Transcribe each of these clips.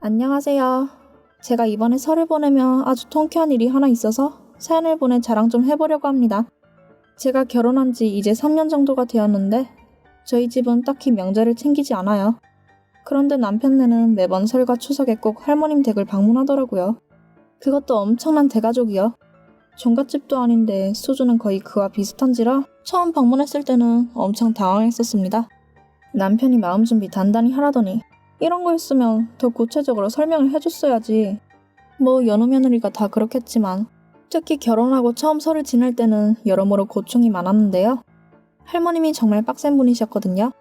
안녕하세요. 제가 이번에 설을 보내며 아주 통쾌한 일이 하나 있어서 사연을 보내 자랑 좀 해보려고 합니다. 제가 결혼한 지 이제 3년 정도가 되었는데 저희 집은 딱히 명절을 챙기지 않아요. 그런데 남편네는 매번 설과 추석에 꼭 할머님 댁을 방문하더라고요. 그것도 엄청난 대가족이요. 종갓집도 아닌데 수준은 거의 그와 비슷한지라 처음 방문했을 때는 엄청 당황했었습니다. 남편이 마음 준비 단단히 하라더니 이런 거 있으면 더 구체적으로 설명을 해줬어야지. 뭐 여느 며느리가 다 그렇겠지만 특히 결혼하고 처음 설을 지낼 때는 여러모로 고충이 많았는데요. 할머님이 정말 빡센 분이셨거든요.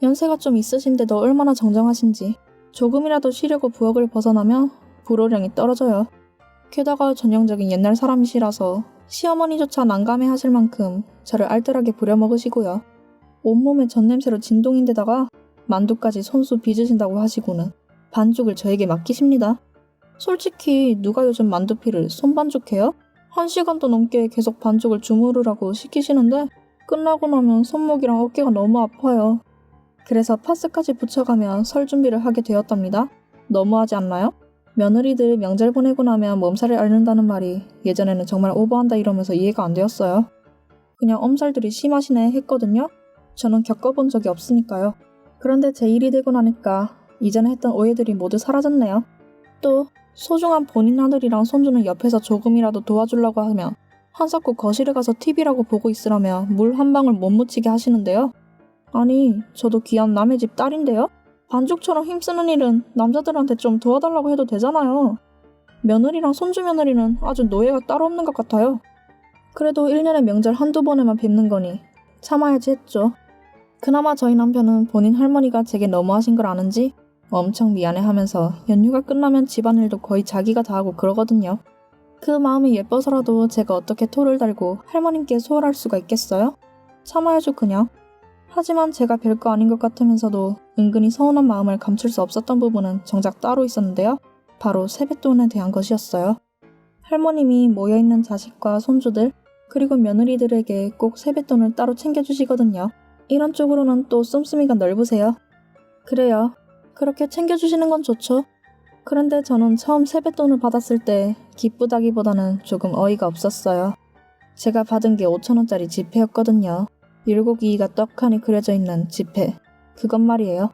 연세가 좀 있으신데도 얼마나 정정하신지 조금이라도 쉬려고 부엌을 벗어나면 불호령이 떨어져요. 게다가 전형적인 옛날 사람이시라서 시어머니조차 난감해 하실 만큼 저를 알뜰하게 부려먹으시고요. 온몸에 전냄새로 진동인데다가 만두까지 손수 빚으신다고 하시고는 반죽을 저에게 맡기십니다. 솔직히 누가 요즘 만두피를 손반죽해요? 1시간도 넘게 계속 반죽을 주무르라고 시키시는데 끝나고 나면 손목이랑 어깨가 너무 아파요. 그래서 파스까지 붙여가며 설 준비를 하게 되었답니다. 너무하지 않나요? 며느리들 명절 보내고 나면 몸살을 앓는다는 말이 예전에는 정말 오버한다 이러면서 이해가 안 되었어요. 그냥 엄살들이 심하시네 했거든요. 저는 겪어본 적이 없으니까요. 그런데 제 일이 되고 나니까 이전에 했던 오해들이 모두 사라졌네요. 또 소중한 본인 아들이랑 손주는 옆에서 조금이라도 도와주려고 하면 한사코 거실에 가서 TV라고 보고 있으라며 물 한 방울 못 묻히게 하시는데요. 아니, 저도 귀한 남의 집 딸인데요? 반죽처럼 힘쓰는 일은 남자들한테 좀 도와달라고 해도 되잖아요. 며느리랑 손주 며느리는 아주 노예가 따로 없는 것 같아요. 그래도 1년에 명절 한두 번에만 뵙는 거니 참아야지 했죠. 그나마 저희 남편은 본인 할머니가 제게 너무하신 걸 아는지 엄청 미안해하면서 연휴가 끝나면 집안일도 거의 자기가 다 하고 그러거든요. 그 마음이 예뻐서라도 제가 어떻게 토를 달고 할머님께 소홀할 수가 있겠어요? 참아야죠 그냥. 하지만 제가 별거 아닌 것 같으면서도 은근히 서운한 마음을 감출 수 없었던 부분은 정작 따로 있었는데요. 바로 세뱃돈에 대한 것이었어요. 할머님이 모여있는 자식과 손주들 그리고 며느리들에게 꼭 세뱃돈을 따로 챙겨주시거든요. 이런 쪽으로는 또 씀씀이가 넓으세요. 그래요. 그렇게 챙겨주시는 건 좋죠. 그런데 저는 처음 세뱃돈을 받았을 때 기쁘다기보다는 조금 어이가 없었어요. 제가 받은 게 5,000원짜리 지폐였거든요. 율곡이가 떡하니 그려져 있는 지폐. 그것 말이에요.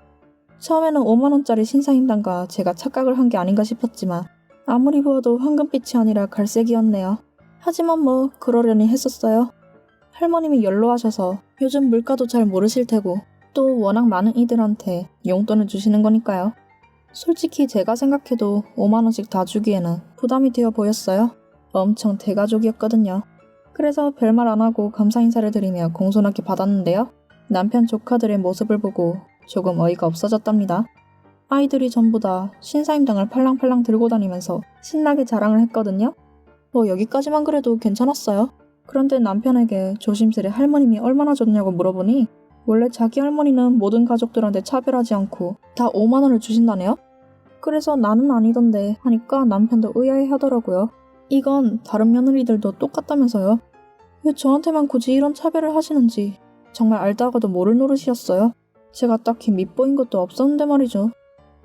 처음에는 5만원짜리 신사임당과 제가 착각을 한 게 아닌가 싶었지만 아무리 보아도 황금빛이 아니라 갈색이었네요. 하지만 뭐 그러려니 했었어요. 할머님이 연로하셔서 요즘 물가도 잘 모르실 테고 또 워낙 많은 이들한테 용돈을 주시는 거니까요. 솔직히 제가 생각해도 5만원씩 다 주기에는 부담이 되어 보였어요. 엄청 대가족이었거든요. 그래서 별말 안 하고 감사 인사를 드리며 공손하게 받았는데요. 남편 조카들의 모습을 보고 조금 어이가 없어졌답니다. 아이들이 전부 다 신사임당을 팔랑팔랑 들고 다니면서 신나게 자랑을 했거든요. 뭐 여기까지만 그래도 괜찮았어요. 그런데 남편에게 조심스레 할머님이 얼마나 줬냐고 물어보니 원래 자기 할머니는 모든 가족들한테 차별하지 않고 다 5만원을 주신다네요. 그래서 나는 아니던데 하니까 남편도 의아해 하더라고요. 이건 다른 며느리들도 똑같다면서요. 왜 저한테만 굳이 이런 차별을 하시는지 정말 알다가도 모를 노릇이었어요. 제가 딱히 밉보인 것도 없었는데 말이죠.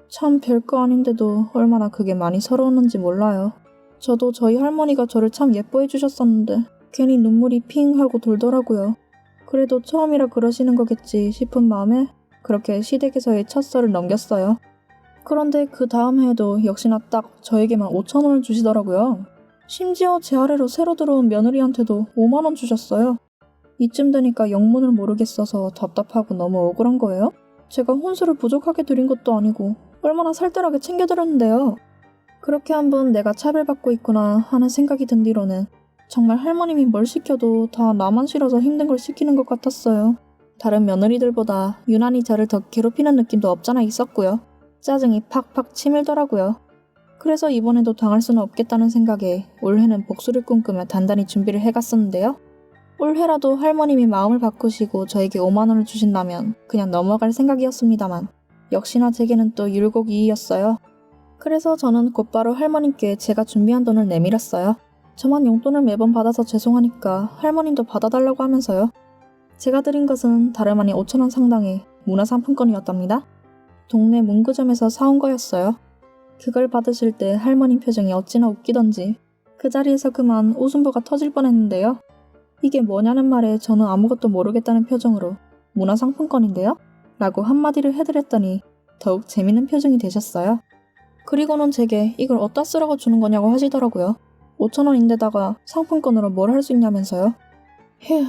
참 별거 아닌데도 얼마나 그게 많이 서러웠는지 몰라요. 저도 저희 할머니가 저를 참 예뻐해 주셨었는데 괜히 눈물이 핑 하고 돌더라고요. 그래도 처음이라 그러시는 거겠지 싶은 마음에 그렇게 시댁에서의 첫 설을 넘겼어요. 그런데 그 다음 해에도 역시나 딱 저에게만 5,000원을 주시더라고요. 심지어 제 아래로 새로 들어온 며느리한테도 5만원 주셨어요. 이쯤 되니까 영문을 모르겠어서 답답하고 너무 억울한 거예요. 제가 혼수를 부족하게 드린 것도 아니고 얼마나 살뜰하게 챙겨드렸는데요. 그렇게 한번 내가 차별받고 있구나 하는 생각이 든 뒤로는 정말 할머님이 뭘 시켜도 다 나만 싫어서 힘든 걸 시키는 것 같았어요. 다른 며느리들보다 유난히 저를 더 괴롭히는 느낌도 없잖아 있었고요. 짜증이 팍팍 치밀더라고요. 그래서 이번에도 당할 수는 없겠다는 생각에 올해는 복수를 꿈꾸며 단단히 준비를 해갔었는데요. 올해라도 할머님이 마음을 바꾸시고 저에게 5만원을 주신다면 그냥 넘어갈 생각이었습니다만 역시나 제게는 또 율곡이었어요. 그래서 저는 곧바로 할머님께 제가 준비한 돈을 내밀었어요. 저만 용돈을 매번 받아서 죄송하니까 할머님도 받아달라고 하면서요. 제가 드린 것은 다름 아닌 5,000원 상당의 문화상품권이었답니다. 동네 문구점에서 사온 거였어요. 그걸 받으실 때 할머니 표정이 어찌나 웃기던지 그 자리에서 그만 웃음보가 터질 뻔했는데요. 이게 뭐냐는 말에 저는 아무것도 모르겠다는 표정으로 문화상품권인데요? 라고 한마디를 해드렸더니 더욱 재밌는 표정이 되셨어요. 그리고는 제게 이걸 어디다 쓰라고 주는 거냐고 하시더라고요. 5,000원인데다가 상품권으로 뭘 할 수 있냐면서요. 휴,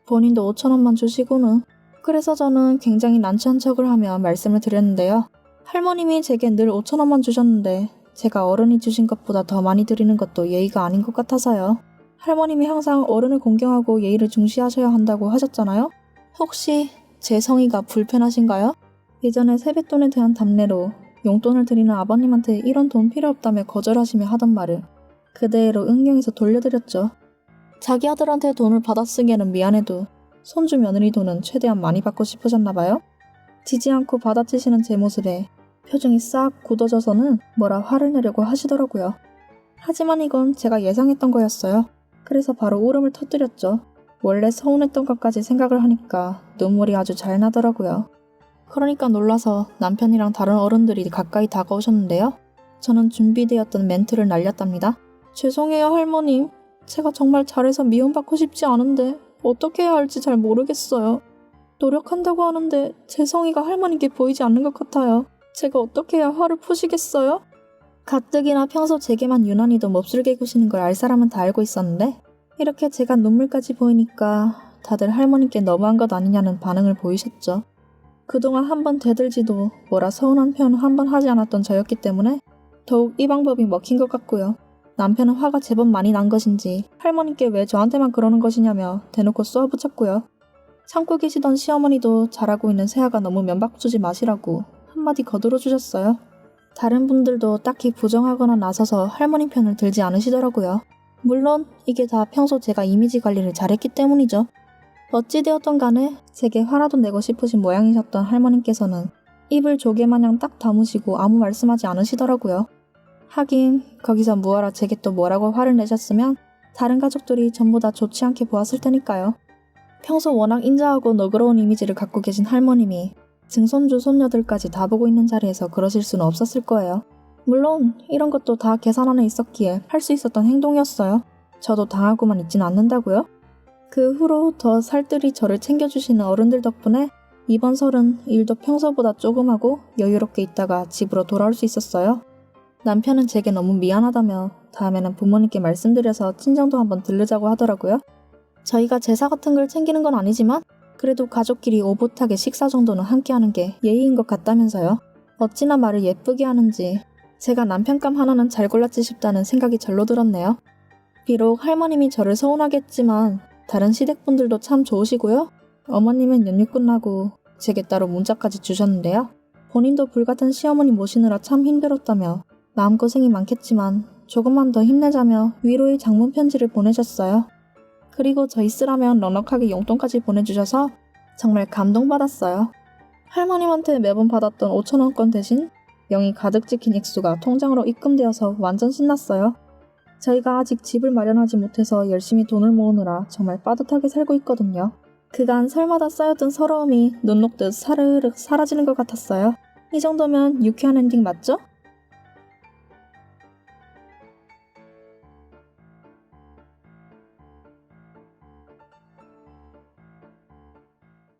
본인도 5,000원만 주시고는. 그래서 저는 굉장히 난처한 척을 하며 말씀을 드렸는데요. 할머님이 제게 늘 5,000원만 주셨는데 제가 어른이 주신 것보다 더 많이 드리는 것도 예의가 아닌 것 같아서요. 할머님이 항상 어른을 공경하고 예의를 중시하셔야 한다고 하셨잖아요. 혹시 제 성의가 불편하신가요? 예전에 세뱃돈에 대한 답례로 용돈을 드리는 아버님한테 이런 돈 필요 없다며 거절하시며 하던 말을 그대로 응용해서 돌려드렸죠. 자기 아들한테 돈을 받아쓰기에는 미안해도 손주 며느리 돈은 최대한 많이 받고 싶으셨나봐요. 지지 않고 받아치시는 제 모습에 표정이 싹 굳어져서는 뭐라 화를 내려고 하시더라고요. 하지만 이건 제가 예상했던 거였어요. 그래서 바로 울음을 터뜨렸죠. 원래 서운했던 것까지 생각을 하니까 눈물이 아주 잘 나더라고요. 그러니까 놀라서 남편이랑 다른 어른들이 가까이 다가오셨는데요. 저는 준비되었던 멘트를 날렸답니다. 죄송해요 할머님. 제가 정말 잘해서 미움받고 싶지 않은데 어떻게 해야 할지 잘 모르겠어요. 노력한다고 하는데 제 성의가 할머니께 보이지 않는 것 같아요. 제가 어떻게 해야 화를 푸시겠어요? 가뜩이나 평소 제게만 유난히도 몹쓸게 구시는 걸 알 사람은 다 알고 있었는데 이렇게 제가 눈물까지 보이니까 다들 할머니께 너무한 것 아니냐는 반응을 보이셨죠. 그동안 한 번 대들지도 뭐라 서운한 표현을 한 번 하지 않았던 저였기 때문에 더욱 이 방법이 먹힌 것 같고요. 남편은 화가 제법 많이 난 것인지 할머니께 왜 저한테만 그러는 것이냐며 대놓고 쏘아붙였고요. 참고 계시던 시어머니도 잘하고 있는 새아가 너무 면박주지 마시라고 한마디 거들어 주셨어요. 다른 분들도 딱히 부정하거나 나서서 할머니 편을 들지 않으시더라고요. 물론 이게 다 평소 제가 이미지 관리를 잘했기 때문이죠. 어찌되었던 간에 제게 화라도 내고 싶으신 모양이셨던 할머님께서는 입을 조개마냥 딱 다무시고 아무 말씀하지 않으시더라고요. 하긴 거기서 무어라 제게 또 뭐라고 화를 내셨으면 다른 가족들이 전부 다 좋지 않게 보았을 테니까요. 평소 워낙 인자하고 너그러운 이미지를 갖고 계신 할머님이 증손주 손녀들까지 다 보고 있는 자리에서 그러실 수는 없었을 거예요. 물론 이런 것도 다 계산 안에 있었기에 할 수 있었던 행동이었어요. 저도 당하고만 있진 않는다고요. 그 후로 더 살뜰히 저를 챙겨주시는 어른들 덕분에 이번 설은 일도 평소보다 조금 하고 여유롭게 있다가 집으로 돌아올 수 있었어요. 남편은 제게 너무 미안하다며 다음에는 부모님께 말씀드려서 친정도 한번 들르자고 하더라고요. 저희가 제사 같은 걸 챙기는 건 아니지만 그래도 가족끼리 오붓하게 식사 정도는 함께하는 게 예의인 것 같다면서요. 어찌나 말을 예쁘게 하는지 제가 남편감 하나는 잘 골랐지 싶다는 생각이 절로 들었네요. 비록 할머님이 저를 서운하게 했지만 다른 시댁분들도 참 좋으시고요. 어머님은 연휴 끝나고 제게 따로 문자까지 주셨는데요. 본인도 불같은 시어머니 모시느라 참 힘들었다며 마음고생이 많겠지만 조금만 더 힘내자며 위로의 장문 편지를 보내셨어요. 그리고 저 있으라면 넉넉하게 용돈까지 보내주셔서 정말 감동받았어요. 할머님한테 매번 받았던 5,000원권 대신 영이 가득 찍힌 액수가 통장으로 입금되어서 완전 신났어요. 저희가 아직 집을 마련하지 못해서 열심히 돈을 모으느라 정말 빠듯하게 살고 있거든요. 그간 설마다 쌓였던 서러움이 눈 녹듯 사르륵 사라지는 것 같았어요. 이 정도면 유쾌한 엔딩 맞죠?